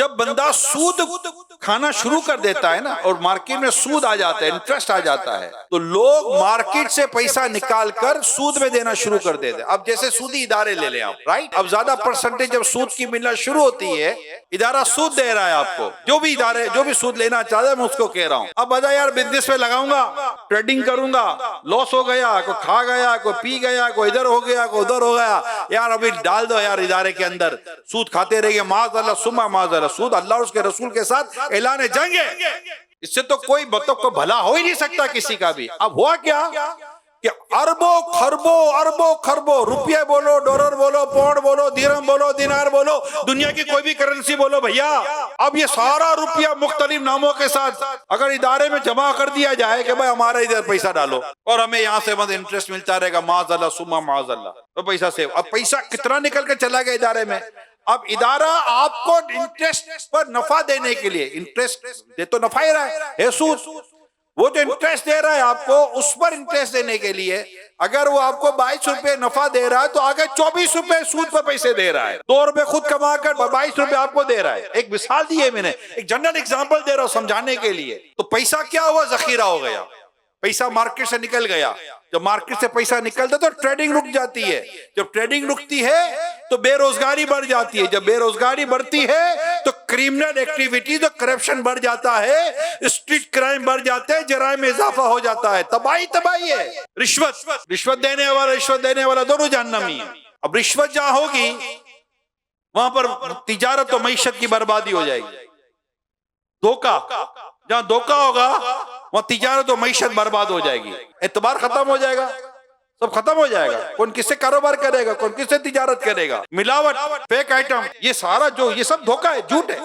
जब बंदा सूद खाना शुरू कर देता है ना और मार्केट में सूद आ जाता है, इंटरेस्ट आ जाता है, तो लोग मार्केट से पैसा निकाल कर सूद में देना शुरू कर देते हैं। अब जैसे सूदी इदारे ले लें आप, राइट, अब ज्यादा परसेंटेज जब सूद की मिलना शुरू होती है, इदारा सूद दे रहा है आपको, जो भी इदारे जो भी सूद लेना चाहता है मैं उसको कह रहा हूँ, अब बता यार बिजनेस में लगाऊंगा, ट्रेडिंग करूंगा, लॉस हो गया, कोई खा गया, कोई पी गया, कोई इधर हो गया, कोई उधर हो गया, यार अभी डाल दो यार इदारे के अंदर, सूद खाते रहिए, माज़अल्लाह सुम्मा माज़अल्लाह, सूद अल्लाह और उसके रसूल के साथ ऐलान जंग है। इससे तो कोई मतलब को भला हो ही नहीं सकता किसी का भी। अब हुआ क्या कि अरबों खरबों रुपये बोलो, डॉलर बोलो, पाउंड बोलो, दिरहम बोलो, दिनार बोलो, दुनिया की कोई भी करेंसी बोलो भैया, अब ये सारा रुपया मुख्तलिफ नामों के साथ अगर इदारे में जमा कर दिया जाए कि भाई हमारा इधर पैसा डालो और हमें यहाँ से मतलब इंटरेस्ट मिलता रहेगा, माज़अल्लाह सुम्मा माज़अल्लाह, तो पैसा सेव। अब पैसा कितना निकल के चला गया इदारे में। अब इदारा आपको इंटरेस्ट पर नफा देने के लिए, इंटरेस्ट दे तो नफा ही रहा है सूद, वो जो इंटरेस्ट दे रहा है आपको उस पर इंटरेस्ट देने के लिए अगर वो आपको 22 रुपए नफा दे रहा है तो आगे 24 रुपए सूद पर पैसे दे रहा है, 2 रुपए खुद कमा कर 22 रुपए आपको दे रहा है। एक मिसाल दी है मैंने, एक जनरल एग्जांपल दे रहा हूं समझाने के लिए। तो पैसा क्या हुआ, जखीरा हो गया, पैसा मार्केट से निकल गया। जब मार्केट से पैसा निकलता तो ट्रेडिंग रुक जाती है, जब ट्रेडिंग रुकती है तो बेरोजगारी बढ़ जाती है, जब बेरोजगारी बढ़ती है तो क्रिमिनल एक्टिविटीज और करप्शन बढ़ जाता है, स्ट्रीट क्राइम बढ़ जाते हैं, जराइम में इजाफा हो जाता है, तबाही है। रिश्वत देने वाला दोनों जहन्नमी है। अब रिश्वत जहां होगी वहां पर तिजारत और मईशत की बर्बादी हो जाएगी। धोखा, जहां धोखा होगा वहां तिजारत और मईशत बर्बाद हो जाएगी, एतबार खत्म हो जाएगा, सब खत्म हो जाएगा। कौन किससे कारोबार करेगा, कौन किससे तिजारत करेगा, मिलावट, फेक आइटम, ये सारा जो ये सब धोखा है, झूठ है।